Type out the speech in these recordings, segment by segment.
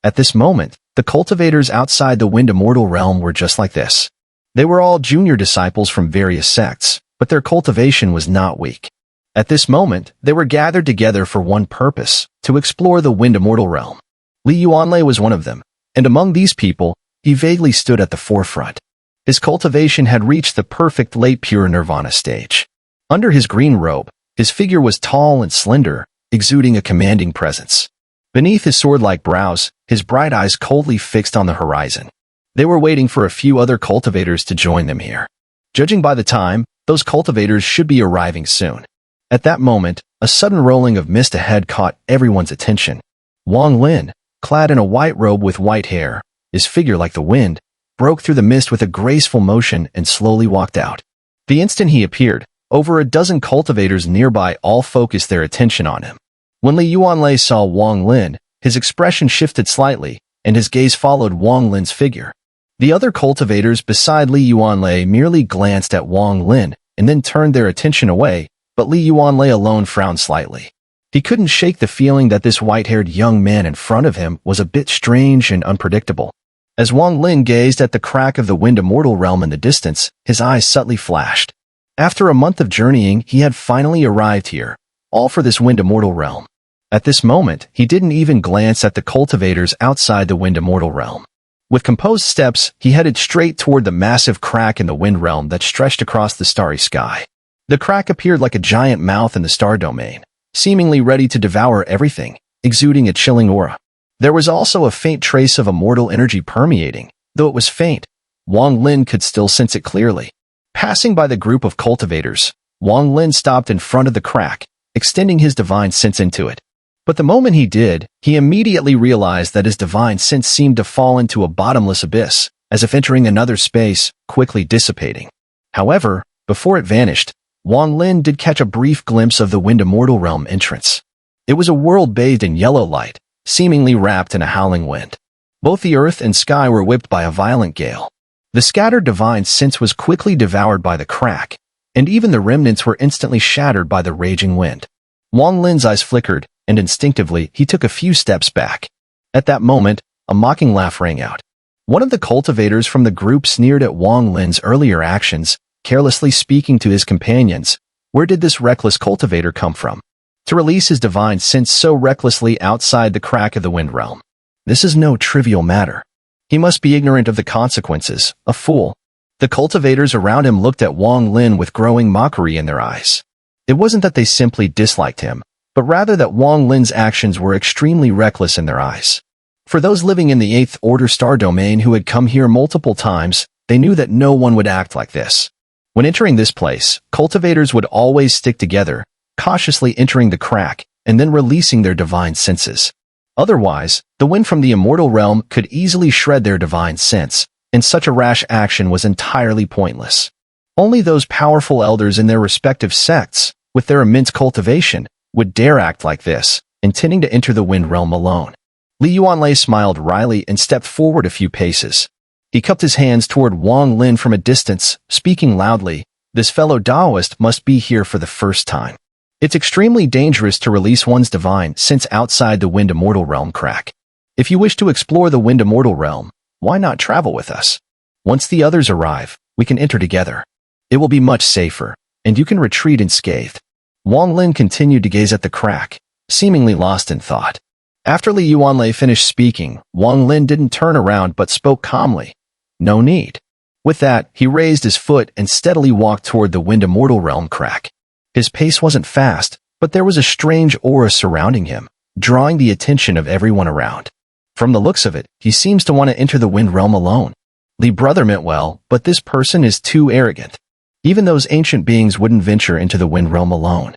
At this moment, the cultivators outside the Wind Immortal realm were just like this. They were all junior disciples from various sects, but their cultivation was not weak. At this moment, they were gathered together for one purpose, to explore the Wind Immortal realm. Li Yuanlei was one of them, and among these people, he vaguely stood at the forefront. His cultivation had reached the perfect late pure nirvana stage. Under his green robe, his figure was tall and slender, exuding a commanding presence. Beneath his sword-like brows, his bright eyes coldly fixed on the horizon. They were waiting for a few other cultivators to join them here. Judging by the time, those cultivators should be arriving soon. At that moment, a sudden rolling of mist ahead caught everyone's attention. Wang Lin, clad in a white robe with white hair, his figure like the wind, broke through the mist with a graceful motion and slowly walked out. The instant he appeared, over a dozen cultivators nearby all focused their attention on him. When Li Yuanlei saw Wang Lin, his expression shifted slightly, and his gaze followed Wang Lin's figure. The other cultivators beside Li Yuanlei merely glanced at Wang Lin and then turned their attention away, but Li Yuanlei alone frowned slightly. He couldn't shake the feeling that this white-haired young man in front of him was a bit strange and unpredictable. As Wang Lin gazed at the crack of the Wind Immortal realm in the distance, his eyes subtly flashed. After a month of journeying, he had finally arrived here, all for this Wind Immortal realm. At this moment, he didn't even glance at the cultivators outside the Wind Immortal realm. With composed steps, he headed straight toward the massive crack in the Wind realm that stretched across the starry sky. The crack appeared like a giant mouth in the star domain, seemingly ready to devour everything, exuding a chilling aura. There was also a faint trace of immortal energy permeating. Though it was faint, Wang Lin could still sense it clearly. Passing by the group of cultivators, Wang Lin stopped in front of the crack, extending his divine sense into it. But the moment he did, he immediately realized that his divine sense seemed to fall into a bottomless abyss, as if entering another space, quickly dissipating. However, before it vanished, Wang Lin did catch a brief glimpse of the Wind Immortal realm entrance. It was a world bathed in yellow light, seemingly wrapped in a howling wind. Both the earth and sky were whipped by a violent gale. The scattered divine sense was quickly devoured by the crack, and even the remnants were instantly shattered by the raging wind. Wang Lin's eyes flickered, and instinctively he took a few steps back. At that moment, a mocking laugh rang out. One of the cultivators from the group sneered at Wang Lin's earlier actions, carelessly speaking to his companions. Where did this reckless cultivator come from? To release his divine sense so recklessly outside the crack of the wind realm. This is no trivial matter. He must be ignorant of the consequences, a fool. The cultivators around him looked at Wang Lin with growing mockery in their eyes. It wasn't that they simply disliked him, but rather that Wang Lin's actions were extremely reckless in their eyes. For those living in the 8th Order Star Domain who had come here multiple times, they knew that no one would act like this. When entering this place, cultivators would always stick together, cautiously entering the crack, and then releasing their divine senses. Otherwise, the wind from the immortal realm could easily shred their divine sense, and such a rash action was entirely pointless. Only those powerful elders in their respective sects, with their immense cultivation, would dare act like this, intending to enter the wind realm alone. Li Yuanlei smiled wryly and stepped forward a few paces. He cupped his hands toward Wang Lin from a distance, speaking loudly, "This fellow Taoist must be here for the first time. It's extremely dangerous to release one's divine sense outside the Wind Immortal realm crack. If you wish to explore the Wind Immortal realm, why not travel with us? Once the others arrive, we can enter together. It will be much safer, and you can retreat unscathed." Wang Lin continued to gaze at the crack, seemingly lost in thought. After Li Yuanlei finished speaking, Wang Lin didn't turn around but spoke calmly. "No need." With that, he raised his foot and steadily walked toward the Wind Immortal realm crack. His pace wasn't fast, but there was a strange aura surrounding him, drawing the attention of everyone around. From the looks of it, he seems to want to enter the wind realm alone. Li brother meant well, but this person is too arrogant. Even those ancient beings wouldn't venture into the wind realm alone.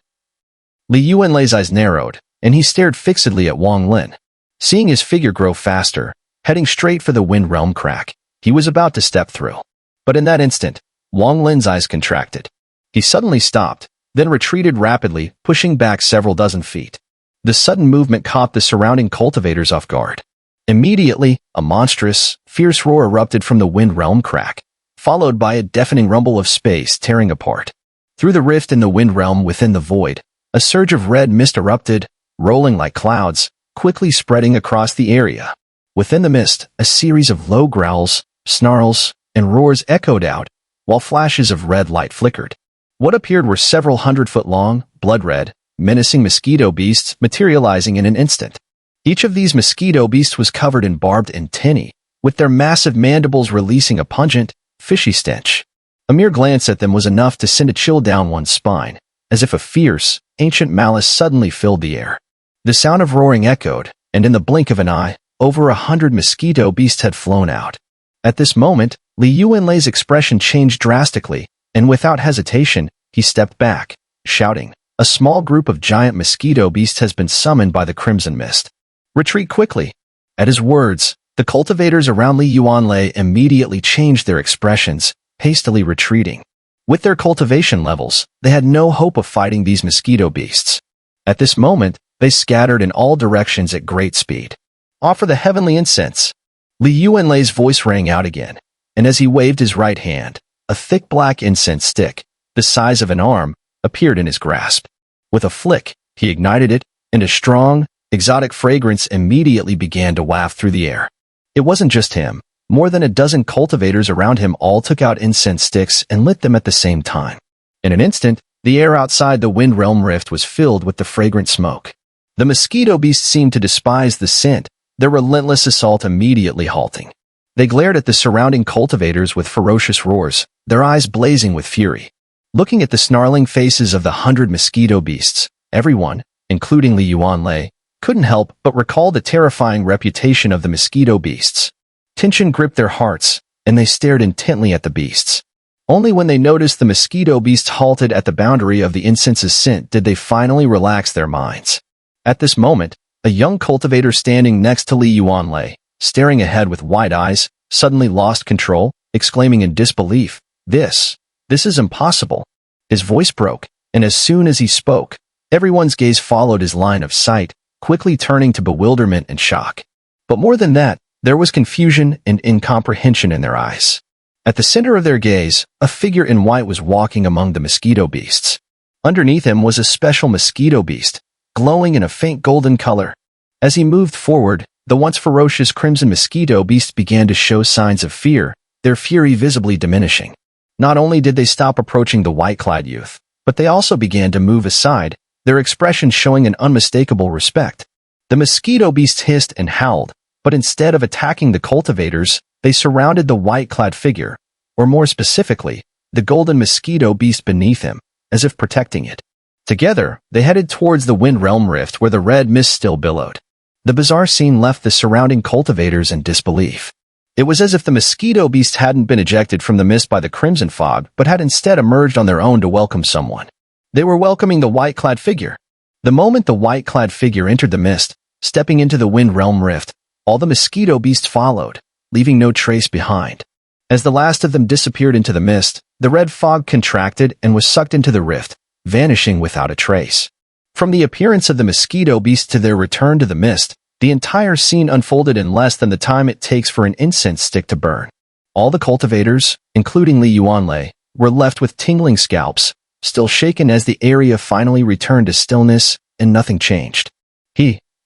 Li Yuanlei's eyes narrowed, and he stared fixedly at Wang Lin. Seeing his figure grow faster, heading straight for the wind realm crack, he was about to step through. But in that instant, Wang Lin's eyes contracted. He suddenly stopped, then retreated rapidly, pushing back several dozen feet. The sudden movement caught the surrounding cultivators off guard. Immediately, a monstrous, fierce roar erupted from the wind realm crack, followed by a deafening rumble of space tearing apart. Through the rift in the wind realm within the void, a surge of red mist erupted, rolling like clouds, quickly spreading across the area. Within the mist, a series of low growls, snarls, and roars echoed out, while flashes of red light flickered. What appeared were several 100-foot-long, blood-red, menacing mosquito beasts materializing in an instant. Each of these mosquito beasts was covered in barbed antennae, with their massive mandibles releasing a pungent, fishy stench. A mere glance at them was enough to send a chill down one's spine, as if a fierce, ancient malice suddenly filled the air. The sound of roaring echoed, and in the blink of an eye, over 100 mosquito beasts had flown out. At this moment, Li Yuanlei's expression changed drastically, and without hesitation, he stepped back, shouting, "A small group of giant mosquito beasts has been summoned by the Crimson Mist. Retreat quickly." At his words, the cultivators around Li Yuanlei immediately changed their expressions, hastily retreating. With their cultivation levels, they had no hope of fighting these mosquito beasts. At this moment, they scattered in all directions at great speed. "Offer the heavenly incense." Li Yuanlei's voice rang out again, and as he waved his right hand, a thick black incense stick, the size of an arm, appeared in his grasp. With a flick, he ignited it, and a strong, exotic fragrance immediately began to waft through the air. It wasn't just him. More than a dozen cultivators around him all took out incense sticks and lit them at the same time. In an instant, the air outside the Wind Realm Rift was filled with the fragrant smoke. The mosquito beasts seemed to despise the scent, their relentless assault immediately halting. They glared at the surrounding cultivators with ferocious roars, their eyes blazing with fury. Looking at the snarling faces of the 100 mosquito beasts, everyone, including Li Yuanlei, couldn't help but recall the terrifying reputation of the mosquito beasts. Tension gripped their hearts, and they stared intently at the beasts. Only when they noticed the mosquito beasts halted at the boundary of the incense's scent did they finally relax their minds. At this moment, a young cultivator standing next to Li Yuanlei, staring ahead with wide eyes, suddenly lost control, exclaiming in disbelief, This is impossible." His voice broke, and as soon as he spoke, everyone's gaze followed his line of sight, quickly turning to bewilderment and shock. But more than that, there was confusion and incomprehension in their eyes. At the center of their gaze, a figure in white was walking among the mosquito beasts. Underneath him was a special mosquito beast, glowing in a faint golden color. As he moved forward, the once ferocious crimson mosquito beasts began to show signs of fear, their fury visibly diminishing. Not only did they stop approaching the white-clad youth, but they also began to move aside, their expressions showing an unmistakable respect. The mosquito beasts hissed and howled, but instead of attacking the cultivators, they surrounded the white-clad figure, or more specifically, the golden mosquito beast beneath him, as if protecting it. Together, they headed towards the Wind Realm Rift where the red mist still billowed. The bizarre scene left the surrounding cultivators in disbelief. It was as if the mosquito beasts hadn't been ejected from the mist by the crimson fog, but had instead emerged on their own to welcome someone. They were welcoming the white-clad figure. The moment the white-clad figure entered the mist, stepping into the Wind Realm Rift, all the mosquito beasts followed, leaving no trace behind. As the last of them disappeared into the mist, the red fog contracted and was sucked into the rift, vanishing without a trace. From the appearance of the mosquito beasts to their return to the mist, the entire scene unfolded in less than the time it takes for an incense stick to burn. All the cultivators, including Li Yuanlei, were left with tingling scalps, still shaken as the area finally returned to stillness and nothing changed.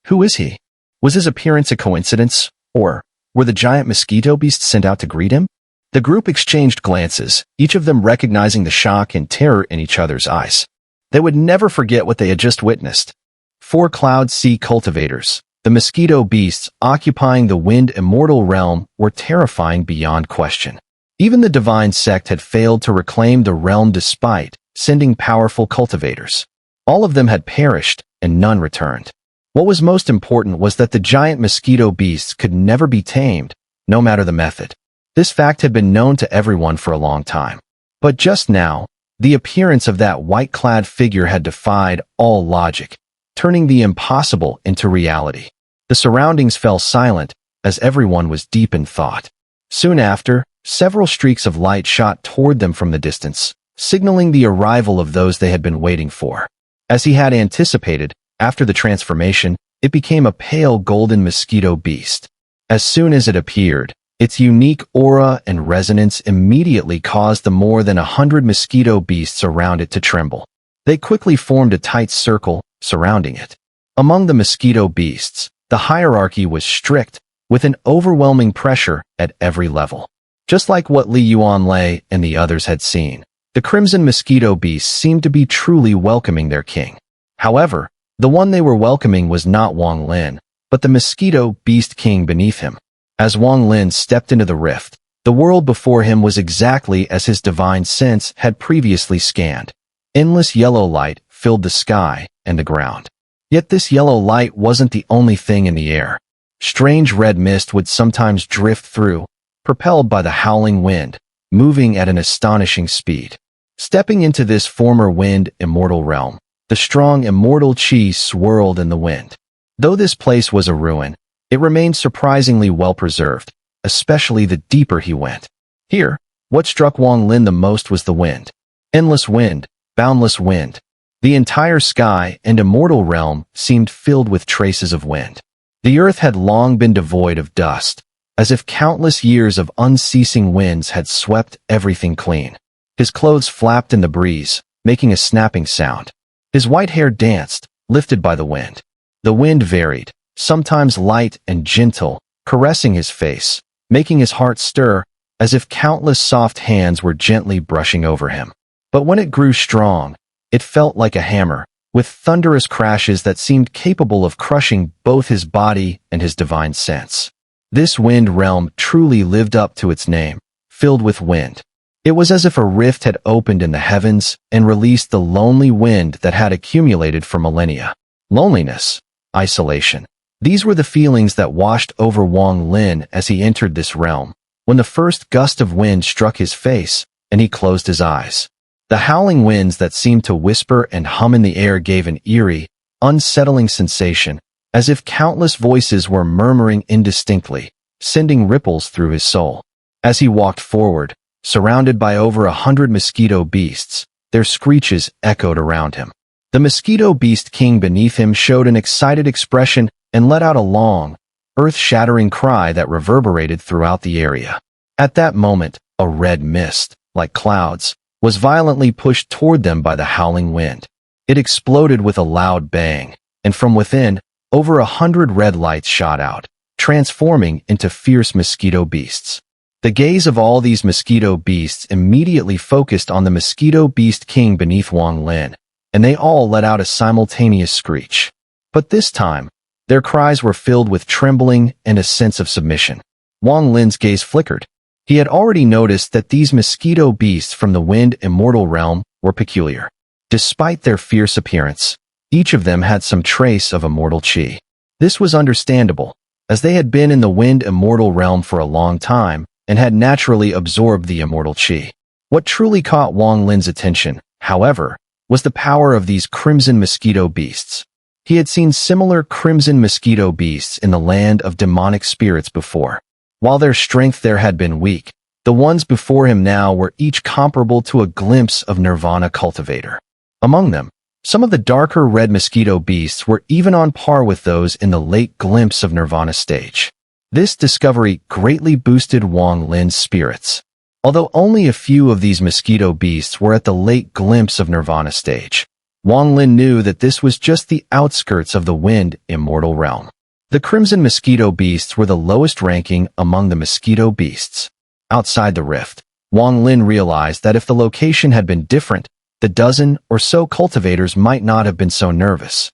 Who is he? Was his appearance a coincidence, or were the giant mosquito beasts sent out to greet him? The group exchanged glances, each of them recognizing the shock and terror in each other's eyes. They would never forget what they had just witnessed. 4 Cloud Sea cultivators, the mosquito beasts occupying the Wind Immortal realm, were terrifying beyond question. Even the divine sect had failed to reclaim the realm despite sending powerful cultivators. All of them had perished, and none returned. What was most important was that the giant mosquito beasts could never be tamed, no matter the method. This fact had been known to everyone for a long time. But just now, the appearance of that white-clad figure had defied all logic, turning the impossible into reality. The surroundings fell silent, as everyone was deep in thought. Soon after, several streaks of light shot toward them from the distance, signaling the arrival of those they had been waiting for. As he had anticipated, after the transformation, it became a pale golden mosquito beast. As soon as it appeared, its unique aura and resonance immediately caused the more than 100 mosquito beasts around it to tremble. They quickly formed a tight circle, surrounding it. Among the mosquito beasts, the hierarchy was strict, with an overwhelming pressure at every level. Just like what Li Yuanlei and the others had seen, the Crimson Mosquito beasts seemed to be truly welcoming their king. However, the one they were welcoming was not Wang Lin, but the Mosquito Beast King beneath him. As Wang Lin stepped into the rift, the world before him was exactly as his divine sense had previously scanned. Endless yellow light filled the sky and the ground. Yet this yellow light wasn't the only thing in the air. Strange red mist would sometimes drift through, propelled by the howling wind, moving at an astonishing speed. Stepping into this former wind immortal realm, the strong immortal chi swirled in the wind. Though this place was a ruin, it remained surprisingly well preserved, especially the deeper he went. Here, what struck Wang Lin the most was the wind. Endless wind, boundless wind. The entire sky and immortal realm seemed filled with traces of wind. The earth had long been devoid of dust, as if countless years of unceasing winds had swept everything clean. His clothes flapped in the breeze, making a snapping sound. His white hair danced, lifted by the wind. The wind varied, sometimes light and gentle, caressing his face, making his heart stir, as if countless soft hands were gently brushing over him. But when it grew strong, it felt like a hammer, with thunderous crashes that seemed capable of crushing both his body and his divine sense. This wind realm truly lived up to its name, filled with wind. It was as if a rift had opened in the heavens and released the lonely wind that had accumulated for millennia. Loneliness, isolation. These were the feelings that washed over Wang Lin as he entered this realm, when the first gust of wind struck his face and he closed his eyes. The howling winds that seemed to whisper and hum in the air gave an eerie, unsettling sensation, as if countless voices were murmuring indistinctly, sending ripples through his soul. As he walked forward, surrounded by over 100 mosquito beasts, their screeches echoed around him. The Mosquito Beast King beneath him showed an excited expression and let out a long, earth-shattering cry that reverberated throughout the area. At that moment, a red mist, like clouds, was violently pushed toward them by the howling wind. It exploded with a loud bang, and from within, over 100 red lights shot out, transforming into fierce mosquito beasts. The gaze of all these mosquito beasts immediately focused on the Mosquito Beast King beneath Wang Lin, and they all let out a simultaneous screech. But this time, their cries were filled with trembling and a sense of submission. Wang Lin's gaze flickered. He had already noticed that these mosquito beasts from the wind immortal realm were peculiar. Despite their fierce appearance, each of them had some trace of immortal chi. This was understandable, as they had been in the wind immortal realm for a long time and had naturally absorbed the immortal chi. What truly caught Wang Lin's attention, however, was the power of these crimson mosquito beasts. He had seen similar crimson mosquito beasts in the land of demonic spirits before. While their strength there had been weak, the ones before him now were each comparable to a glimpse of Nirvana cultivator. Among them, some of the darker red mosquito beasts were even on par with those in the late glimpse of Nirvana stage. This discovery greatly boosted Wang Lin's spirits. Although only a few of these mosquito beasts were at the late glimpse of Nirvana stage, Wang Lin knew that this was just the outskirts of the wind immortal realm. The crimson mosquito beasts were the lowest ranking among the mosquito beasts. Outside the rift, Wang Lin realized that if the location had been different, the dozen or so cultivators might not have been so nervous.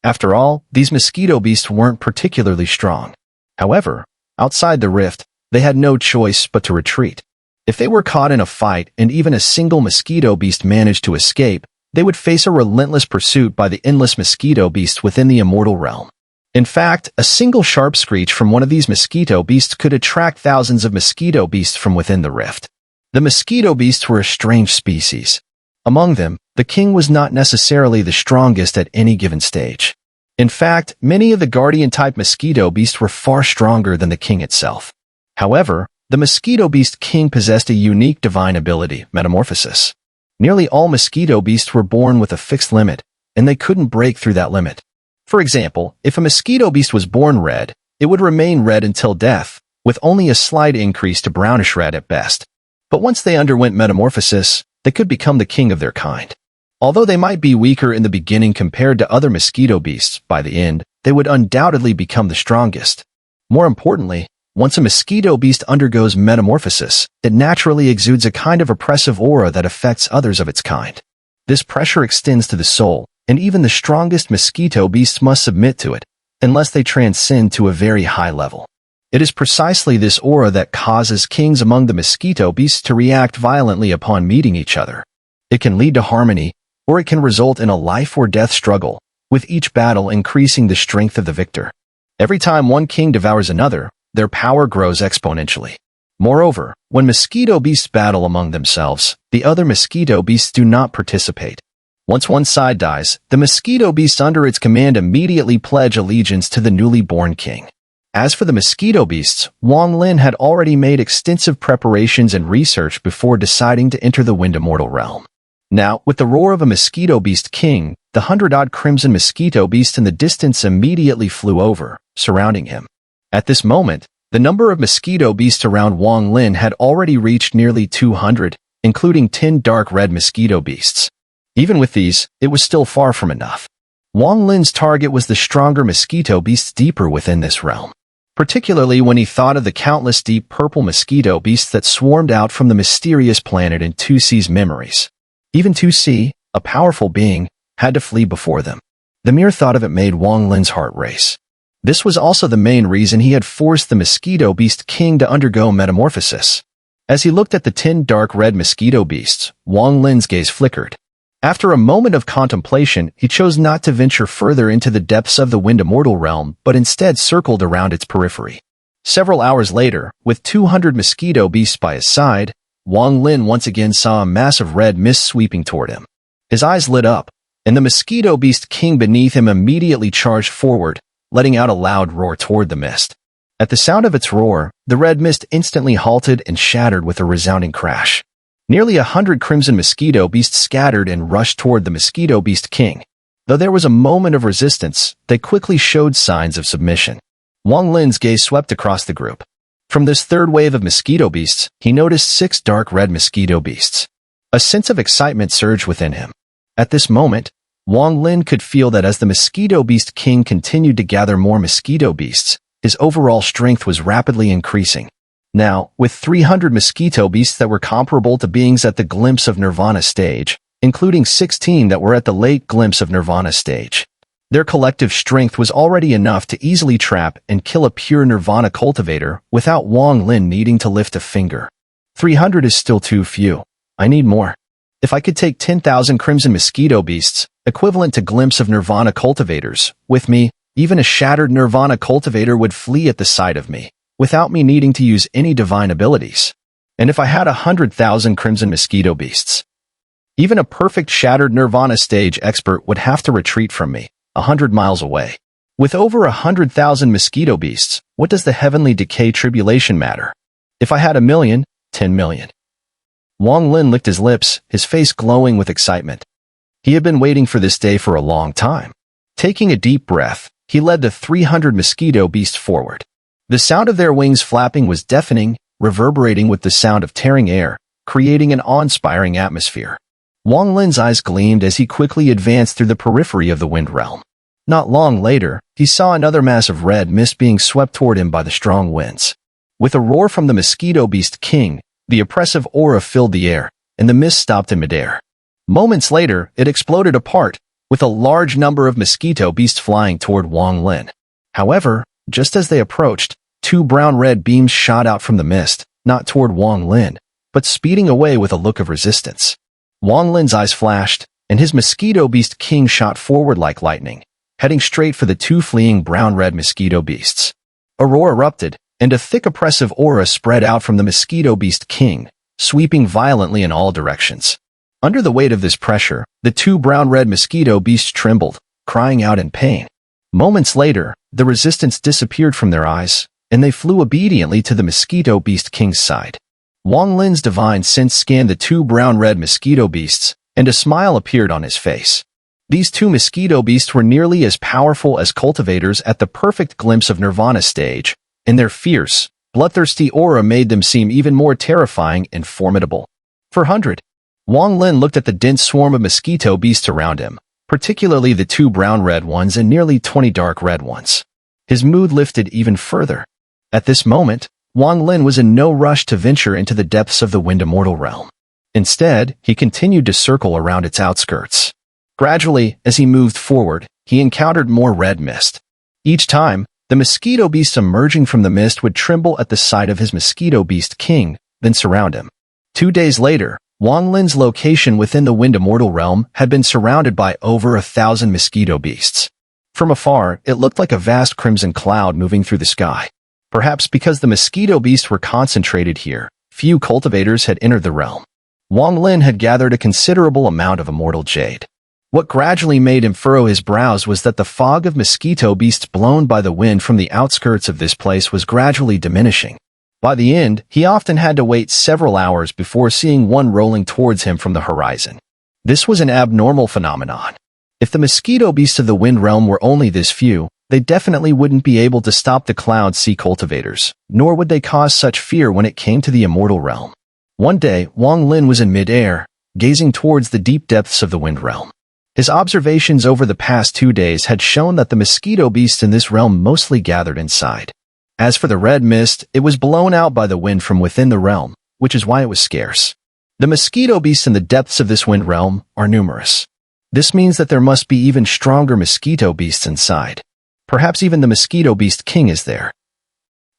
After all, these mosquito beasts weren't particularly strong. However, outside the rift, they had no choice but to retreat. If they were caught in a fight and even a single mosquito beast managed to escape, they would face a relentless pursuit by the endless mosquito beasts within the immortal realm. In fact, a single sharp screech from one of these mosquito beasts could attract thousands of mosquito beasts from within the rift. The mosquito beasts were a strange species. Among them, the king was not necessarily the strongest at any given stage. In fact, many of the guardian-type mosquito beasts were far stronger than the king itself. However, the mosquito beast king possessed a unique divine ability, metamorphosis. Nearly all mosquito beasts were born with a fixed limit, and they couldn't break through that limit. For example, if a mosquito beast was born red, it would remain red until death, with only a slight increase to brownish red at best. But once they underwent metamorphosis, they could become the king of their kind. Although they might be weaker in the beginning compared to other mosquito beasts, by the end, they would undoubtedly become the strongest. More importantly, once a mosquito beast undergoes metamorphosis, it naturally exudes a kind of oppressive aura that affects others of its kind. This pressure extends to the soul, and even the strongest mosquito beasts must submit to it, unless they transcend to a very high level. It is precisely this aura that causes kings among the mosquito beasts to react violently upon meeting each other. It can lead to harmony, or it can result in a life-or-death struggle, with each battle increasing the strength of the victor. Every time one king devours another, their power grows exponentially. Moreover, when mosquito beasts battle among themselves, the other mosquito beasts do not participate. Once one side dies, the mosquito beasts under its command immediately pledge allegiance to the newly born king. As for the mosquito beasts, Wang Lin had already made extensive preparations and research before deciding to enter the Immortal realm. Now, with the roar of a mosquito beast king, the 100-odd crimson mosquito beasts in the distance immediately flew over, surrounding him. At this moment, the number of mosquito beasts around Wang Lin had already reached nearly 200, including 10 dark red mosquito beasts. Even with these, it was still far from enough. Wang Lin's target was the stronger mosquito beasts deeper within this realm, particularly when he thought of the countless deep purple mosquito beasts that swarmed out from the mysterious planet in 2C's memories. Even 2C, a powerful being, had to flee before them. The mere thought of it made Wang Lin's heart race. This was also the main reason he had forced the mosquito beast king to undergo metamorphosis. As he looked at the 10 dark red mosquito beasts, Wang Lin's gaze flickered. After a moment of contemplation, he chose not to venture further into the depths of the Immortal realm, but instead circled around its periphery. Several hours later, with 200 mosquito beasts by his side, Wang Lin once again saw a mass of red mist sweeping toward him. His eyes lit up, and the mosquito beast king beneath him immediately charged forward, letting out a loud roar toward the mist. At the sound of its roar, the red mist instantly halted and shattered with a resounding crash. Nearly 100 crimson mosquito beasts scattered and rushed toward the mosquito beast king. Though there was a moment of resistance, they quickly showed signs of submission. Wang Lin's gaze swept across the group. From this third wave of mosquito beasts, he noticed 6 dark red mosquito beasts. A sense of excitement surged within him. At this moment, Wang Lin could feel that as the mosquito beast king continued to gather more mosquito beasts, his overall strength was rapidly increasing. Now, with 300 mosquito beasts that were comparable to beings at the glimpse of Nirvana stage, including 16 that were at the late glimpse of Nirvana stage, their collective strength was already enough to easily trap and kill a pure Nirvana cultivator without Wang Lin needing to lift a finger. 300 is still too few. I need more. If I could take 10,000 crimson mosquito beasts, equivalent to glimpse of Nirvana cultivators, with me, even a shattered Nirvana cultivator would flee at the sight of me, without me needing to use any divine abilities. And if I had 100,000 crimson mosquito beasts, even a perfect shattered Nirvana stage expert would have to retreat from me, 100 miles away. With over 100,000 mosquito beasts, what does the heavenly decay tribulation matter? If I had 1 million, 10 million. Wang Lin licked his lips, his face glowing with excitement. He had been waiting for this day for a long time. Taking a deep breath, he led the 300 mosquito beasts forward. The sound of their wings flapping was deafening, reverberating with the sound of tearing air, creating an awe-inspiring atmosphere. Wang Lin's eyes gleamed as he quickly advanced through the periphery of the wind realm. Not long later, he saw another mass of red mist being swept toward him by the strong winds. With a roar from the mosquito beast king, the oppressive aura filled the air, and the mist stopped in midair. Moments later, it exploded apart, with a large number of mosquito beasts flying toward Wang Lin. However, just as they approached, 2 brown-red beams shot out from the mist, not toward Wang Lin, but speeding away with a look of resistance. Wang Lin's eyes flashed, and his mosquito beast king shot forward like lightning, heading straight for the 2 fleeing brown-red mosquito beasts. A roar erupted, and a thick oppressive aura spread out from the mosquito beast king, sweeping violently in all directions. Under the weight of this pressure, the 2 brown-red mosquito beasts trembled, crying out in pain. Moments later, the resistance disappeared from their eyes, and they flew obediently to the mosquito beast king's side. Wang Lin's divine sense scanned the 2 brown-red mosquito beasts, and a smile appeared on his face. These 2 mosquito beasts were nearly as powerful as cultivators at the perfect glimpse of Nirvana stage, and their fierce, bloodthirsty aura made them seem even more terrifying and formidable. 400. Wang Lin looked at the dense swarm of mosquito beasts around him, particularly the 2 brown-red ones and nearly 20 dark red ones. His mood lifted even further. At this moment, Wang Lin was in no rush to venture into the depths of the Wind Immortal realm. Instead, he continued to circle around its outskirts. Gradually, as he moved forward, he encountered more red mist. Each time, the mosquito beast emerging from the mist would tremble at the sight of his mosquito beast king, then surround him. 2 days later, Wang Lin's location within the Wind Immortal realm had been surrounded by over 1,000 mosquito beasts. From afar, it looked like a vast crimson cloud moving through the sky. Perhaps because the mosquito beasts were concentrated here, few cultivators had entered the realm. Wang Lin had gathered a considerable amount of immortal jade. What gradually made him furrow his brows was that the fog of mosquito beasts blown by the wind from the outskirts of this place was gradually diminishing. By the end, he often had to wait several hours before seeing one rolling towards him from the horizon. This was an abnormal phenomenon. If the mosquito beasts of the wind realm were only this few, they definitely wouldn't be able to stop the Cloud Sea cultivators, nor would they cause such fear when it came to the immortal realm. One day, Wang Lin was in mid-air, gazing towards the deep depths of the wind realm. His observations over the past 2 days had shown that the mosquito beasts in this realm mostly gathered inside. As for the red mist, it was blown out by the wind from within the realm, which is why it was scarce. The mosquito beasts in the depths of this wind realm are numerous. This means that there must be even stronger mosquito beasts inside. Perhaps even the mosquito beast king is there.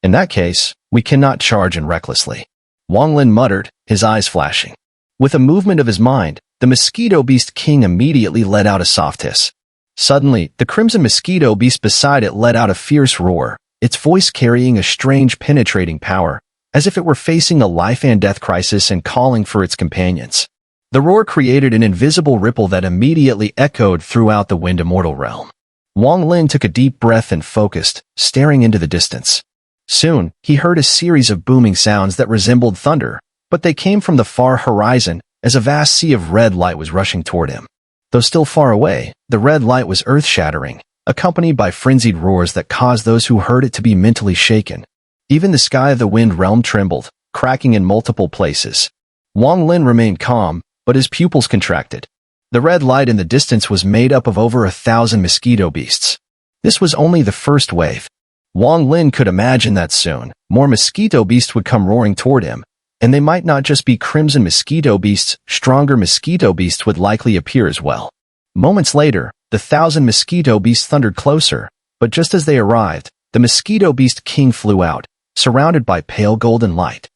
In that case, we cannot charge in recklessly. Wang Lin muttered, his eyes flashing. With a movement of his mind, the mosquito beast king immediately let out a soft hiss. Suddenly, the crimson mosquito beast beside it let out a fierce roar, its voice carrying a strange penetrating power, as if it were facing a life and death crisis and calling for its companions. The roar created an invisible ripple that immediately echoed throughout the Wind Immortal realm. Wang Lin took a deep breath and focused, staring into the distance. Soon, he heard a series of booming sounds that resembled thunder, but they came from the far horizon as a vast sea of red light was rushing toward him. Though still far away, the red light was earth-shattering, accompanied by frenzied roars that caused those who heard it to be mentally shaken. Even the sky of the wind realm trembled, cracking in multiple places. Wang Lin remained calm, but his pupils contracted. The red light in the distance was made up of over 1,000 mosquito beasts. This was only the first wave. Wang Lin could imagine that soon, more mosquito beasts would come roaring toward him, and they might not just be crimson mosquito beasts, stronger mosquito beasts would likely appear as well. Moments later, the 1,000 mosquito beasts thundered closer, but just as they arrived, the mosquito beast king flew out, surrounded by pale golden light.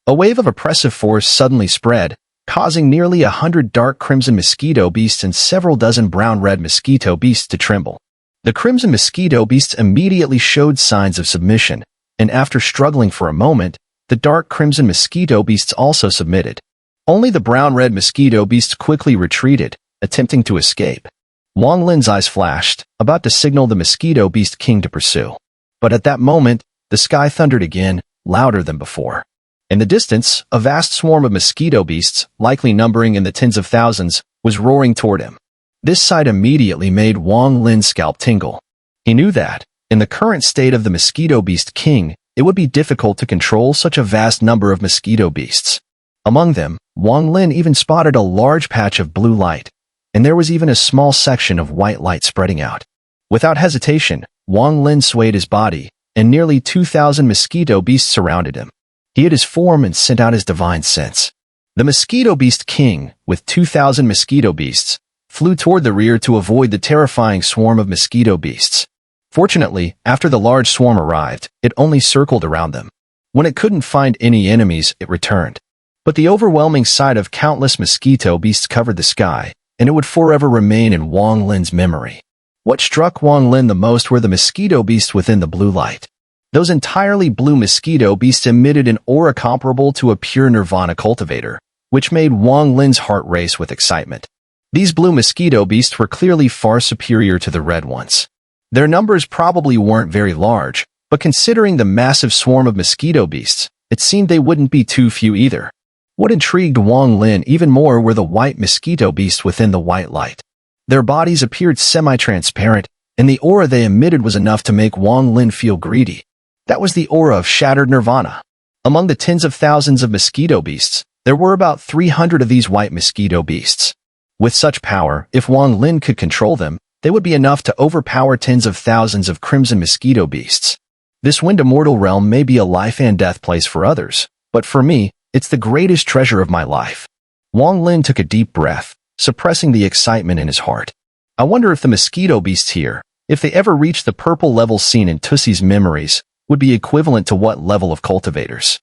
A wave of oppressive force suddenly spread, causing nearly 100 dark crimson mosquito beasts and several dozen brown-red mosquito beasts to tremble. The crimson mosquito beasts immediately showed signs of submission, and after struggling for a moment, the dark crimson mosquito beasts also submitted. Only the brown-red mosquito beasts quickly retreated, attempting to escape. Wang Lin's eyes flashed, about to signal the mosquito beast king to pursue. But at that moment, the sky thundered again, louder than before. In the distance, a vast swarm of mosquito beasts, likely numbering in the tens of thousands, was roaring toward him. This sight immediately made Wang Lin's scalp tingle. He knew that, in the current state of the mosquito beast king, it would be difficult to control such a vast number of mosquito beasts. Among them, Wang Lin even spotted a large patch of blue light, and there was even a small section of white light spreading out. Without hesitation, Wang Lin swayed his body, and nearly 2,000 mosquito beasts surrounded him. He hid his form and sent out his divine sense. The mosquito beast king, with 2,000 mosquito beasts, flew toward the rear to avoid the terrifying swarm of mosquito beasts. Fortunately, after the large swarm arrived, it only circled around them. When it couldn't find any enemies, it returned. But the overwhelming sight of countless mosquito beasts covered the sky, and it would forever remain in Wang Lin's memory. What struck Wang Lin the most were the mosquito beasts within the blue light. Those entirely blue mosquito beasts emitted an aura comparable to a pure nirvana cultivator, which made Wang Lin's heart race with excitement. These blue mosquito beasts were clearly far superior to the red ones. Their numbers probably weren't very large, but considering the massive swarm of mosquito beasts, it seemed they wouldn't be too few either. What intrigued Wang Lin even more were the white mosquito beasts within the white light. Their bodies appeared semi-transparent, and the aura they emitted was enough to make Wang Lin feel greedy. That was the aura of shattered nirvana. Among the tens of thousands of mosquito beasts, there were about 300 of these white mosquito beasts. With such power, if Wang Lin could control them, they would be enough to overpower tens of thousands of crimson mosquito beasts. This Wind Immortal realm may be a life and death place for others, but for me, it's the greatest treasure of my life. Wang Lin took a deep breath, suppressing the excitement in his heart. I wonder if the mosquito beasts here, if they ever reach the purple level seen in Tussie's memories, would be equivalent to what level of cultivators.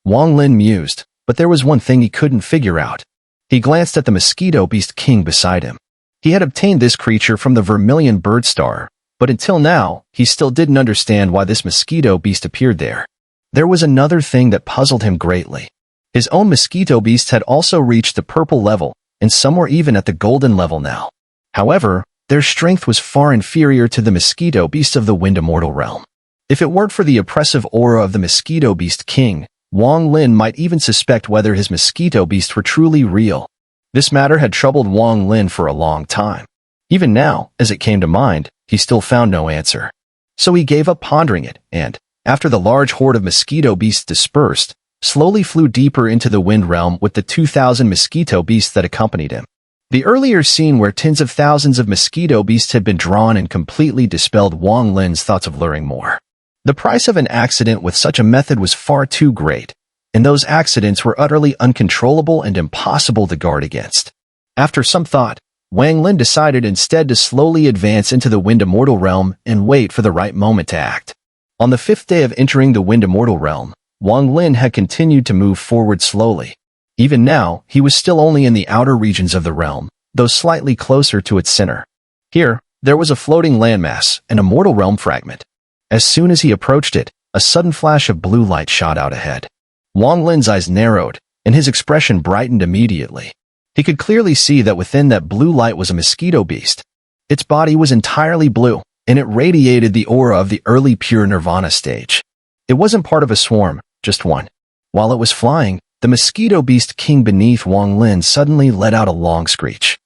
Wang Lin mused, but there was one thing he couldn't figure out. He glanced at the mosquito beast king beside him. He had obtained this creature from the vermilion bird star, but until now, he still didn't understand why this mosquito beast appeared there. There was another thing that puzzled him greatly. His own mosquito beasts had also reached the purple level, and some were even at the golden level now. However, their strength was far inferior to the mosquito beasts of the Wind Immortal realm. If it weren't for the oppressive aura of the mosquito beast king, Wang Lin might even suspect whether his mosquito beasts were truly real. This matter had troubled Wang Lin for a long time. Even now, as it came to mind, he still found no answer. So he gave up pondering it, and, after the large horde of mosquito beasts dispersed, slowly flew deeper into the wind realm with the 2,000 mosquito beasts that accompanied him. The earlier scene where tens of thousands of mosquito beasts had been drawn and completely dispelled Wang Lin's thoughts of luring more. The price of an accident with such a method was far too great, and those accidents were utterly uncontrollable and impossible to guard against. After some thought, Wang Lin decided instead to slowly advance into the Wind Immortal realm and wait for the right moment to act. On the 5th day of entering the Wind Immortal realm, Wang Lin had continued to move forward slowly. Even now, he was still only in the outer regions of the realm, though slightly closer to its center. Here, there was a floating landmass, an immortal realm fragment. As soon as he approached it, a sudden flash of blue light shot out ahead. Wang Lin's eyes narrowed, and his expression brightened immediately. He could clearly see that within that blue light was a mosquito beast. Its body was entirely blue, and it radiated the aura of the early pure nirvana stage. It wasn't part of a swarm, just one. While it was flying, the mosquito beast king beneath Wang Lin suddenly let out a long screech.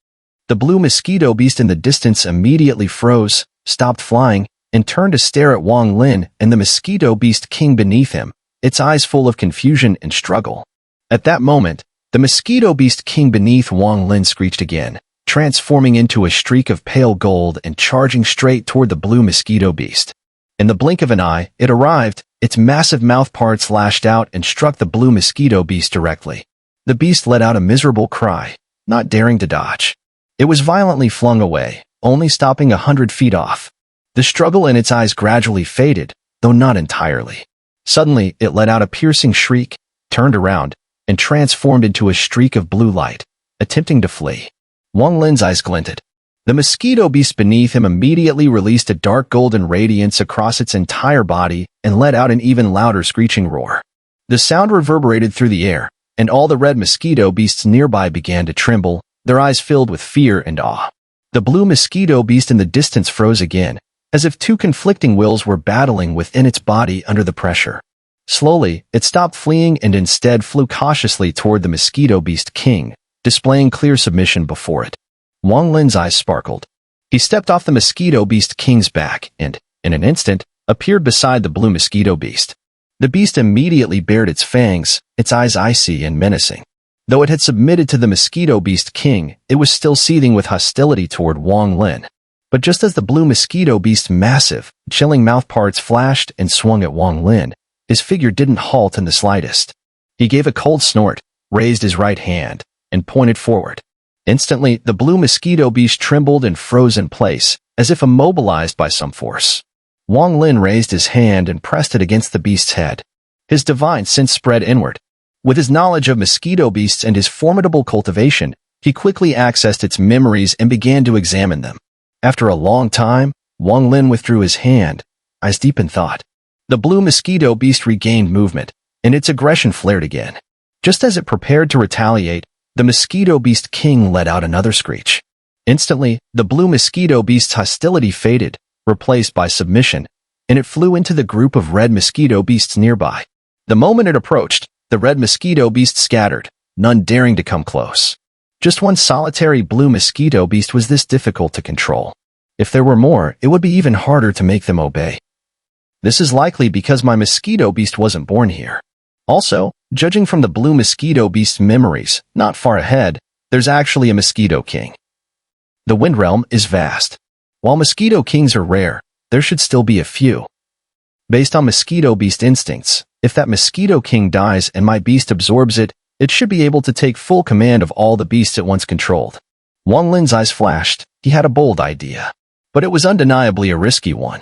The blue mosquito beast in the distance immediately froze, stopped flying, and turned to stare at Wang Lin and the mosquito beast king beneath him, its eyes full of confusion and struggle. At that moment, the mosquito beast king beneath Wang Lin screeched again, transforming into a streak of pale gold and charging straight toward the blue mosquito beast. In the blink of an eye, it arrived, its massive mouth parts lashed out and struck the blue mosquito beast directly. The beast let out a miserable cry, not daring to dodge. It was violently flung away, only stopping 100 feet off. The struggle in its eyes gradually faded, though not entirely. Suddenly, it let out a piercing shriek, turned around, and transformed into a streak of blue light, attempting to flee. Wang Lin's eyes glinted. The mosquito beast beneath him immediately released a dark golden radiance across its entire body and let out an even louder screeching roar. The sound reverberated through the air, and all the red mosquito beasts nearby began to tremble, their eyes filled with fear and awe. The blue mosquito beast in the distance froze again, as if two conflicting wills were battling within its body under the pressure. Slowly, it stopped fleeing and instead flew cautiously toward the mosquito beast king, displaying clear submission before it. Wang Lin's eyes sparkled. He stepped off the mosquito beast king's back and, in an instant, appeared beside the blue mosquito beast. The beast immediately bared its fangs, its eyes icy and menacing. Though it had submitted to the mosquito beast king, it was still seething with hostility toward Wang Lin. But just as the blue mosquito beast's massive, chilling mouthparts flashed and swung at Wang Lin, his figure didn't halt in the slightest. He gave a cold snort, raised his right hand, and pointed forward. Instantly, the blue mosquito beast trembled and froze in place, as if immobilized by some force. Wang Lin raised his hand and pressed it against the beast's head. His divine sense spread inward. With his knowledge of mosquito beasts and his formidable cultivation, he quickly accessed its memories and began to examine them. After a long time, Wang Lin withdrew his hand, eyes deep in thought. The blue mosquito beast regained movement, and its aggression flared again. Just as it prepared to retaliate, the mosquito beast king let out another screech. Instantly, the blue mosquito beast's hostility faded, replaced by submission, and it flew into the group of red mosquito beasts nearby. The moment it approached, the red mosquito beast scattered, none daring to come close. Just one solitary blue mosquito beast was this difficult to control. If there were more, it would be even harder to make them obey. This is likely because my mosquito beast wasn't born here. Also, judging from the blue mosquito beast's memories, not far ahead, there's actually a mosquito king. The wind realm is vast. While mosquito kings are rare, there should still be a few. Based on Mosquito Beast instincts, if that Mosquito King dies and my beast absorbs it, it should be able to take full command of all the beasts it once controlled. Wang Lin's eyes flashed. He had a bold idea, but it was undeniably a risky one.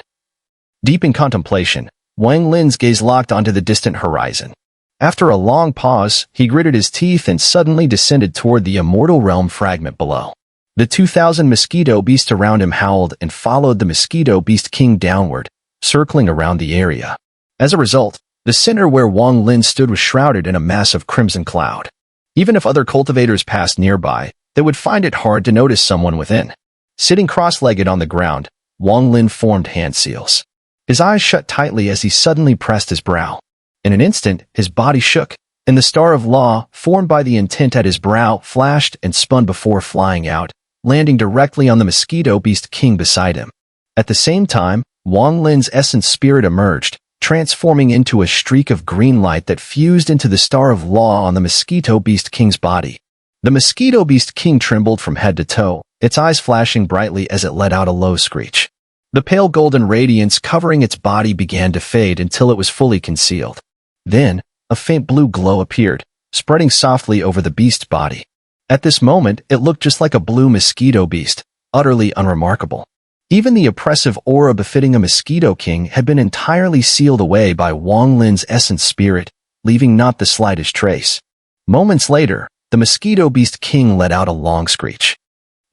Deep in contemplation, Wang Lin's gaze locked onto the distant horizon. After a long pause, he gritted his teeth and suddenly descended toward the Immortal Realm fragment below. The 2,000 Mosquito beasts around him howled and followed the Mosquito Beast King downward, circling around the area. As a result, the center where Wang Lin stood was shrouded in a massive crimson cloud. Even if other cultivators passed nearby, they would find it hard to notice someone within. Sitting cross-legged on the ground, Wang Lin formed hand seals. His eyes shut tightly as he suddenly pressed his brow. In an instant, his body shook, and the Star of Law, formed by the intent at his brow, flashed and spun before flying out, landing directly on the Mosquito Beast King beside him. At the same time, Wang Lin's essence spirit emerged, transforming into a streak of green light that fused into the Star of Law on the Mosquito Beast King's body. The Mosquito Beast King trembled from head to toe, its eyes flashing brightly as it let out a low screech. The pale golden radiance covering its body began to fade until it was fully concealed. Then, a faint blue glow appeared, spreading softly over the beast's body. At this moment, it looked just like a blue mosquito beast, utterly unremarkable. Even the oppressive aura befitting a Mosquito King had been entirely sealed away by Wang Lin's essence spirit, leaving not the slightest trace. Moments later, the Mosquito Beast King let out a long screech.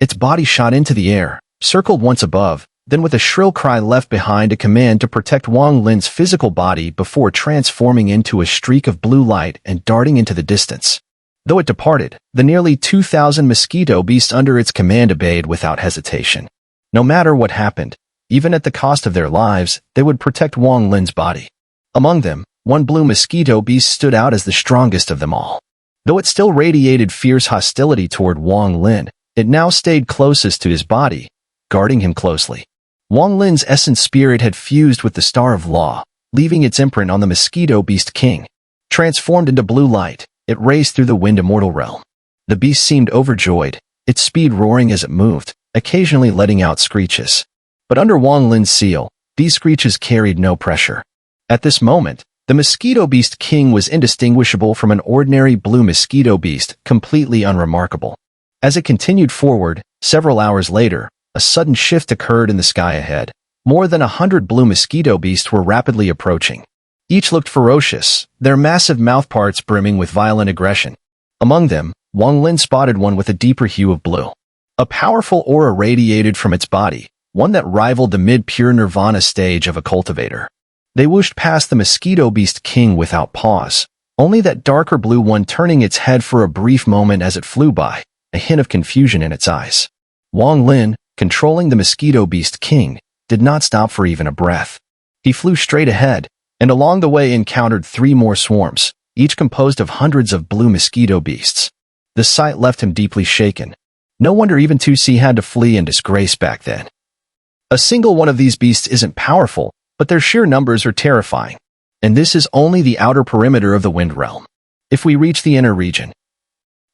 Its body shot into the air, circled once above, then with a shrill cry left behind a command to protect Wang Lin's physical body before transforming into a streak of blue light and darting into the distance. Though it departed, the nearly 2,000 mosquito beasts under its command obeyed without hesitation. No matter what happened, even at the cost of their lives, they would protect Wang Lin's body. Among them, one blue mosquito beast stood out as the strongest of them all. Though it still radiated fierce hostility toward Wang Lin, it now stayed closest to his body, guarding him closely. Wang Lin's essence spirit had fused with the Star of Law, leaving its imprint on the Mosquito Beast King. Transformed into blue light, it raced through the Wind Immortal realm. The beast seemed overjoyed, its speed roaring as it moved, occasionally letting out screeches. But under Wang Lin's seal, these screeches carried no pressure. At this moment, the Mosquito Beast King was indistinguishable from an ordinary blue mosquito beast, completely unremarkable. As it continued forward, several hours later, a sudden shift occurred in the sky ahead. More than 100 blue mosquito beasts were rapidly approaching. Each looked ferocious, their massive mouthparts brimming with violent aggression. Among them, Wang Lin spotted one with a deeper hue of blue. A powerful aura radiated from its body, one that rivaled the mid-pure nirvana stage of a cultivator. They whooshed past the Mosquito Beast King without pause, only that darker blue one turning its head for a brief moment as it flew by, a hint of confusion in its eyes. Wang Lin, controlling the Mosquito Beast King, did not stop for even a breath. He flew straight ahead, and along the way encountered 3 more swarms, each composed of hundreds of blue mosquito beasts. The sight left him deeply shaken. No wonder even 2C had to flee in disgrace back then. A single one of these beasts isn't powerful, but their sheer numbers are terrifying. And this is only the outer perimeter of the Wind Realm. If we reach the inner region,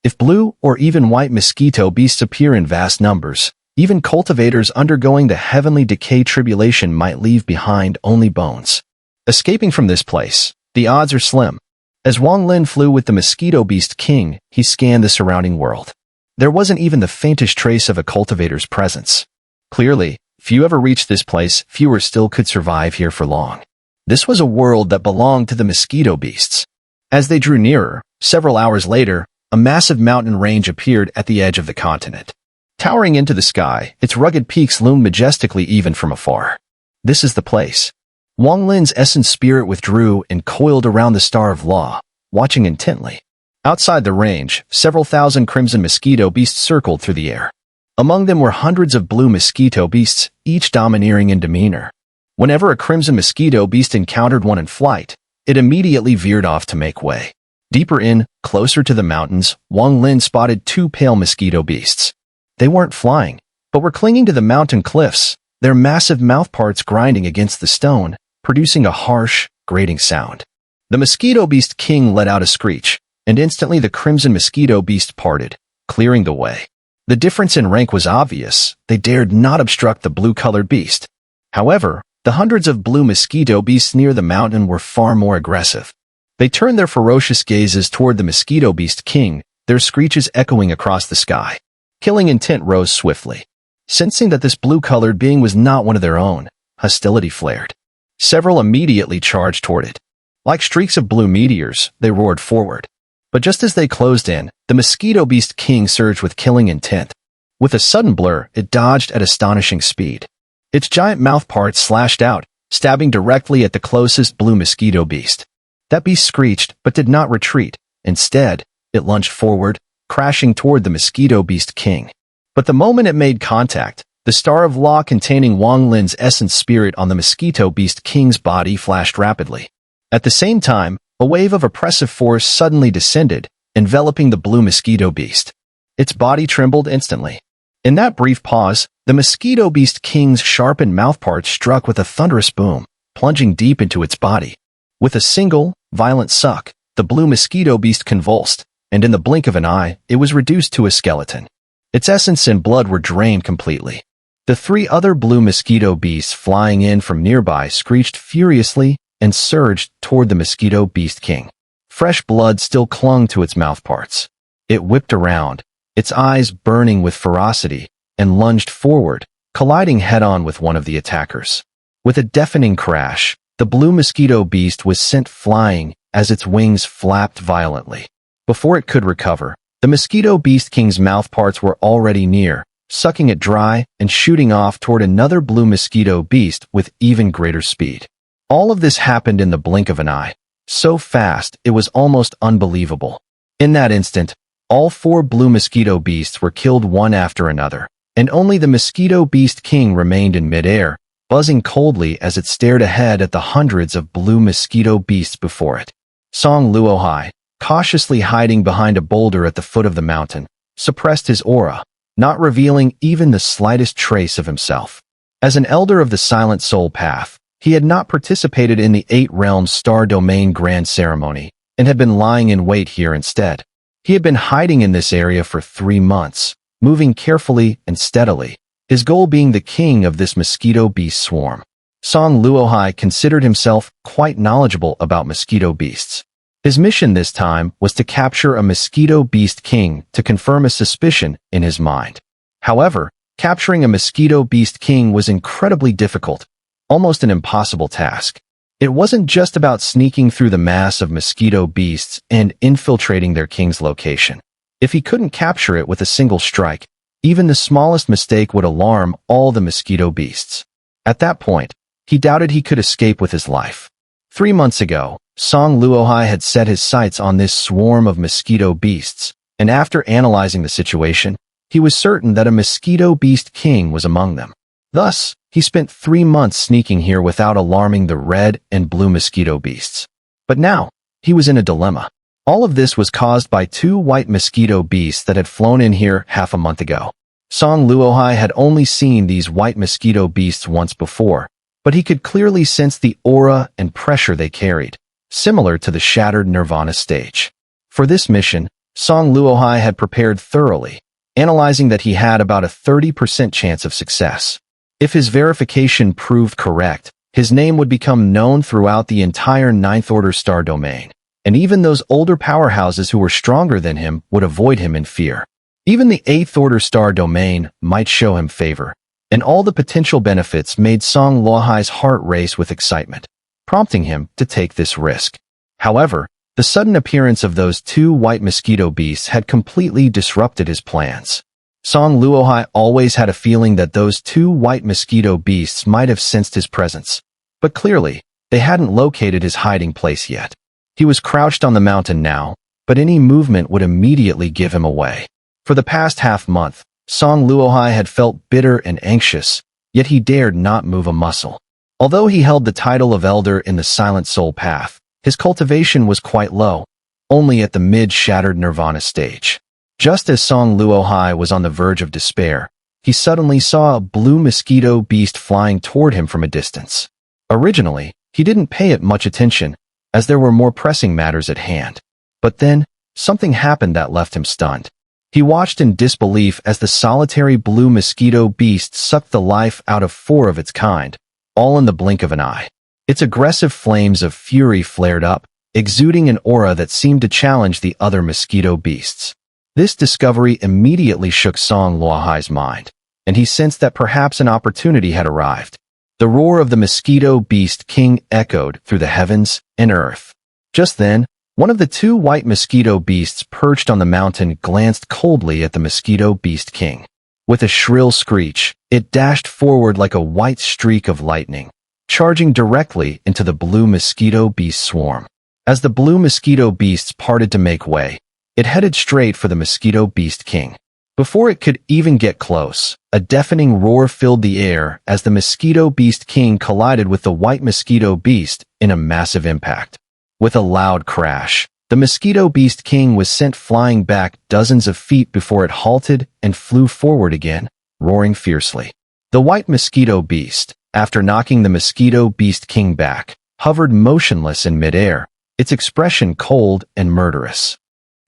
if blue or even white mosquito beasts appear in vast numbers, even cultivators undergoing the heavenly decay tribulation might leave behind only bones. Escaping from this place, the odds are slim. As Wang Lin flew with the Mosquito Beast King, he scanned the surrounding world. There wasn't even the faintest trace of a cultivator's presence. Clearly, if you ever reached this place, fewer still could survive here for long. This was a world that belonged to the mosquito beasts. As they drew nearer, several hours later, a massive mountain range appeared at the edge of the continent. Towering into the sky, its rugged peaks loomed majestically even from afar. This is the place. Wang Lin's essence spirit withdrew and coiled around the Star of Law, watching intently. Outside the range, several thousand crimson mosquito beasts circled through the air. Among them were hundreds of blue mosquito beasts, each domineering in demeanor. Whenever a crimson mosquito beast encountered one in flight, it immediately veered off to make way. Deeper in, closer to the mountains, Wang Lin spotted 2 pale mosquito beasts. They weren't flying, but were clinging to the mountain cliffs, their massive mouthparts grinding against the stone, producing a harsh, grating sound. The Mosquito Beast King let out a screech, and instantly the crimson mosquito beast parted, clearing the way. The difference in rank was obvious. They dared not obstruct the blue-colored beast. However, The hundreds of blue mosquito beasts near the mountain were far more aggressive. They turned their ferocious gazes toward the mosquito beast king, their screeches echoing across the sky. Killing intent rose swiftly. Sensing that this blue-colored being was not one of their own, hostility flared. Several immediately charged toward it. Like streaks of blue meteors, they roared forward. But just as they closed in, the mosquito beast king surged with killing intent. With a sudden blur, it dodged at astonishing speed. Its giant mouthparts slashed out, stabbing directly at the closest blue mosquito beast. That beast screeched, but did not retreat. Instead, it lunged forward, crashing toward the mosquito beast king. But the moment it made contact, the star of law containing Wang Lin's essence spirit on the mosquito beast king's body flashed rapidly. At the same time, a wave of oppressive force suddenly descended, enveloping the blue mosquito beast. Its body trembled instantly. In that brief pause, the mosquito beast king's sharpened mouthparts struck with a thunderous boom, plunging deep into its body. With a single, violent suck, the blue mosquito beast convulsed, and in the blink of an eye, it was reduced to a skeleton. Its essence and blood were drained completely. The three other blue mosquito beasts flying in from nearby screeched furiously and surged toward the mosquito beast king. Fresh blood still clung to its mouthparts. It whipped around, its eyes burning with ferocity, and lunged forward, colliding head-on with one of the attackers. With a deafening crash, the blue mosquito beast was sent flying as its wings flapped violently. Before it could recover, the mosquito beast king's mouthparts were already near, sucking it dry and shooting off toward another blue mosquito beast with even greater speed. All of this happened in the blink of an eye, so fast it was almost unbelievable. In that instant, all four blue mosquito beasts were killed one after another, and only the mosquito beast king remained in midair, buzzing coldly as it stared ahead at the hundreds of blue mosquito beasts before it. Song Luohai, cautiously hiding behind a boulder at the foot of the mountain, suppressed his aura, not revealing even the slightest trace of himself. As an elder of the Silent Soul Path, he had not participated in the Eight Realms Star Domain Grand Ceremony, and had been lying in wait here instead. He had been hiding in this area for 3 months, moving carefully and steadily, his goal being the king of this mosquito beast swarm. Song Luohai considered himself quite knowledgeable about mosquito beasts. His mission this time was to capture a mosquito beast king to confirm a suspicion in his mind. However, capturing a mosquito beast king was incredibly difficult, almost an impossible task. It wasn't just about sneaking through the mass of mosquito beasts and infiltrating their king's location. If he couldn't capture it with a single strike, even the smallest mistake would alarm all the mosquito beasts. At that point, he doubted he could escape with his life. 3 months ago, Song Luohai had set his sights on this swarm of mosquito beasts, and after analyzing the situation, he was certain that a mosquito beast king was among them. Thus, he spent 3 months sneaking here without alarming the red and blue mosquito beasts. But now, he was in a dilemma. All of this was caused by 2 white mosquito beasts that had flown in here half a month ago. Song Luohai had only seen these white mosquito beasts once before, but he could clearly sense the aura and pressure they carried, similar to the shattered Nirvana stage. For this mission, Song Luohai had prepared thoroughly, analyzing that he had about a 30% chance of success. If his verification proved correct, his name would become known throughout the entire Ninth Order Star Domain, and even those older powerhouses who were stronger than him would avoid him in fear. Even the Eighth Order Star Domain might show him favor, and all the potential benefits made Song Luohai's heart race with excitement, prompting him to take this risk. However, the sudden appearance of those 2 white mosquito beasts had completely disrupted his plans. Song Luohai always had a feeling that those 2 white mosquito beasts might have sensed his presence, but clearly, they hadn't located his hiding place yet. He was crouched on the mountain now, but any movement would immediately give him away. For the past half-month, Song Luohai had felt bitter and anxious, yet he dared not move a muscle. Although he held the title of Elder in the Silent Soul Path, his cultivation was quite low, only at the mid-shattered Nirvana stage. Just as Song Luohai was on the verge of despair, he suddenly saw a blue mosquito beast flying toward him from a distance. Originally, he didn't pay it much attention, as there were more pressing matters at hand. But then, something happened that left him stunned. He watched in disbelief as the solitary blue mosquito beast sucked the life out of 4 of its kind, all in the blink of an eye. Its aggressive flames of fury flared up, exuding an aura that seemed to challenge the other mosquito beasts. This discovery immediately shook Song Luohai's mind, and he sensed that perhaps an opportunity had arrived. The roar of the Mosquito Beast King echoed through the heavens and earth. Just then, one of the two white mosquito beasts perched on the mountain glanced coldly at the Mosquito Beast King. With a shrill screech, it dashed forward like a white streak of lightning, charging directly into the blue mosquito beast swarm. As the blue mosquito beasts parted to make way, it headed straight for the Mosquito Beast King. Before it could even get close, a deafening roar filled the air as the Mosquito Beast King collided with the white mosquito beast in a massive impact. With a loud crash, the Mosquito Beast King was sent flying back dozens of feet before it halted and flew forward again, roaring fiercely. The white mosquito beast, after knocking the Mosquito Beast King back, hovered motionless in midair, its expression cold and murderous.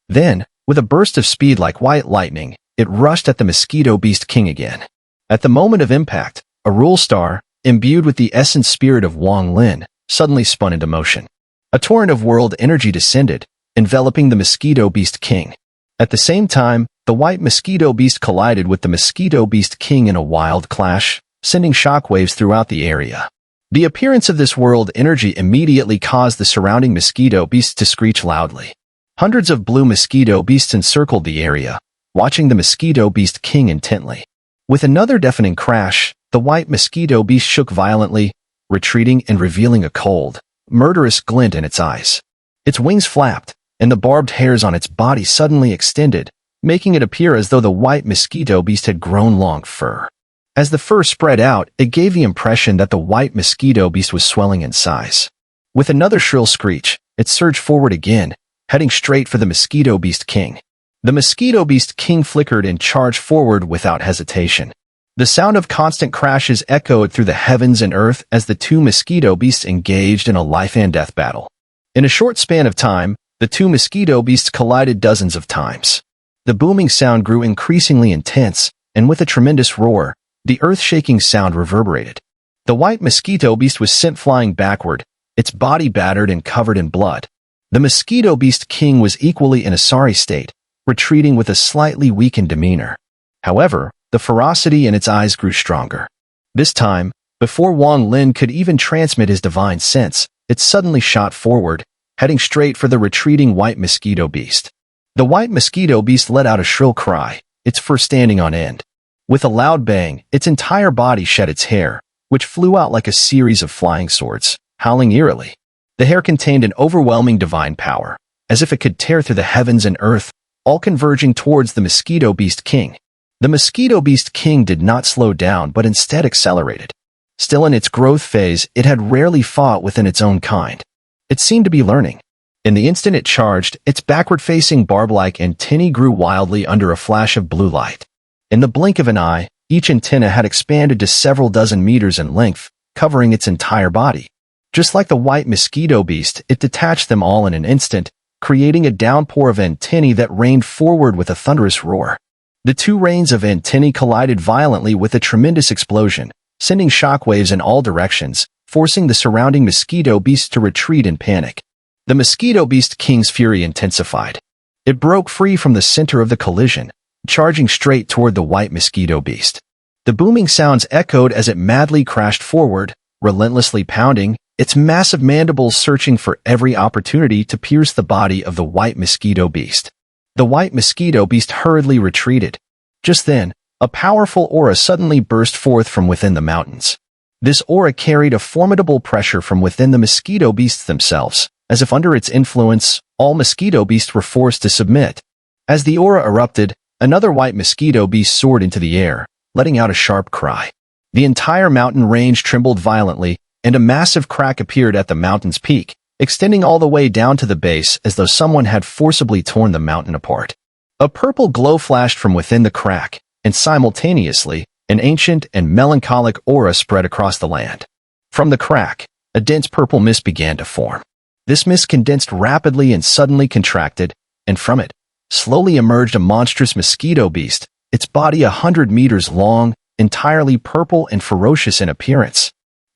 Then, with a burst of speed like white lightning, it rushed at the Mosquito Beast King again. At the moment of impact, a rule star, imbued with the essence spirit of Wang Lin, suddenly spun into motion. A torrent of world energy descended, enveloping the Mosquito Beast King. At the same time, the white mosquito beast collided with the Mosquito Beast King in a wild clash, sending shockwaves throughout the area. The appearance of this world energy immediately caused the surrounding mosquito beasts to screech loudly. Hundreds of blue mosquito beasts encircled the area, watching the Mosquito Beast King intently. With another deafening crash, the white mosquito beast shook violently, retreating and revealing a cold, murderous glint in its eyes. Its wings flapped, and the barbed hairs on its body suddenly extended, making it appear as though the white mosquito beast had grown long fur. As the fur spread out, it gave the impression that the white mosquito beast was swelling in size. With another shrill screech, it surged forward again, heading straight for the Mosquito Beast King. The Mosquito Beast King flickered and charged forward without hesitation. The sound of constant crashes echoed through the heavens and earth as the two mosquito beasts engaged in a life-and-death battle. In a short span of time, the two mosquito beasts collided dozens of times. The booming sound grew increasingly intense, and with a tremendous roar, the earth-shaking sound reverberated. The white mosquito beast was sent flying backward, its body battered and covered in blood. The Mosquito Beast King was equally in a sorry state, retreating with a slightly weakened demeanor. However, the ferocity in its eyes grew stronger. This time, before Wang Lin could even transmit his divine sense, it suddenly shot forward, heading straight for the retreating white mosquito beast. The white mosquito beast let out a shrill cry, its fur standing on end. With a loud bang, its entire body shed its hair, which flew out like a series of flying swords, howling eerily. The hair contained an overwhelming divine power, as if it could tear through the heavens and earth, all converging towards the Mosquito Beast King. The Mosquito Beast King did not slow down but instead accelerated. Still in its growth phase, it had rarely fought within its own kind. It seemed to be learning. In the instant it charged, its backward-facing barb-like antennae grew wildly under a flash of blue light. In the blink of an eye, each antenna had expanded to several dozen meters in length, covering its entire body. Just like the white mosquito beast, it detached them all in an instant, creating a downpour of antennae that rained forward with a thunderous roar. The two rains of antennae collided violently with a tremendous explosion, sending shockwaves in all directions, forcing the surrounding mosquito beasts to retreat in panic. The Mosquito Beast King's fury intensified. It broke free from the center of the collision, charging straight toward the white mosquito beast. The booming sounds echoed as it madly crashed forward, relentlessly pounding, its massive mandibles searching for every opportunity to pierce the body of the white mosquito beast. The white mosquito beast hurriedly retreated. Just then, a powerful aura suddenly burst forth from within the mountains. This aura carried a formidable pressure from within the mosquito beasts themselves, as if under its influence, all mosquito beasts were forced to submit. As the aura erupted, another white mosquito beast soared into the air, letting out a sharp cry. The entire mountain range trembled violently, and a massive crack appeared at the mountain's peak, extending all the way down to the base as though someone had forcibly torn the mountain apart. A purple glow flashed from within the crack, and simultaneously, an ancient and melancholic aura spread across the land. From the crack, a dense purple mist began to form. This mist condensed rapidly and suddenly contracted, and from it, slowly emerged a monstrous mosquito beast, its body 100 meters long, entirely purple and ferocious in appearance.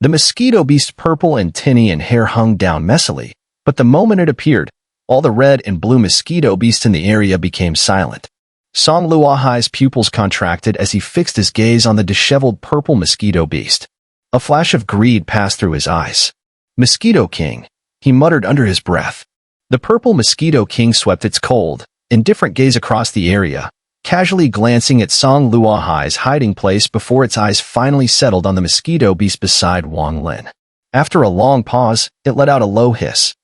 The mosquito beast purple and tinny and hair hung down messily, but the moment it appeared, all the red and blue mosquito beasts in the area became silent. Song Luahai's pupils contracted as he fixed his gaze on the disheveled purple mosquito beast. A flash of greed passed through his eyes. "Mosquito King," he muttered under his breath. The purple mosquito king swept its cold, indifferent gaze across the area, casually glancing at Song Luahai's hiding place before its eyes finally settled on the mosquito beast beside Wang Lin. After a long pause, it let out a low hiss.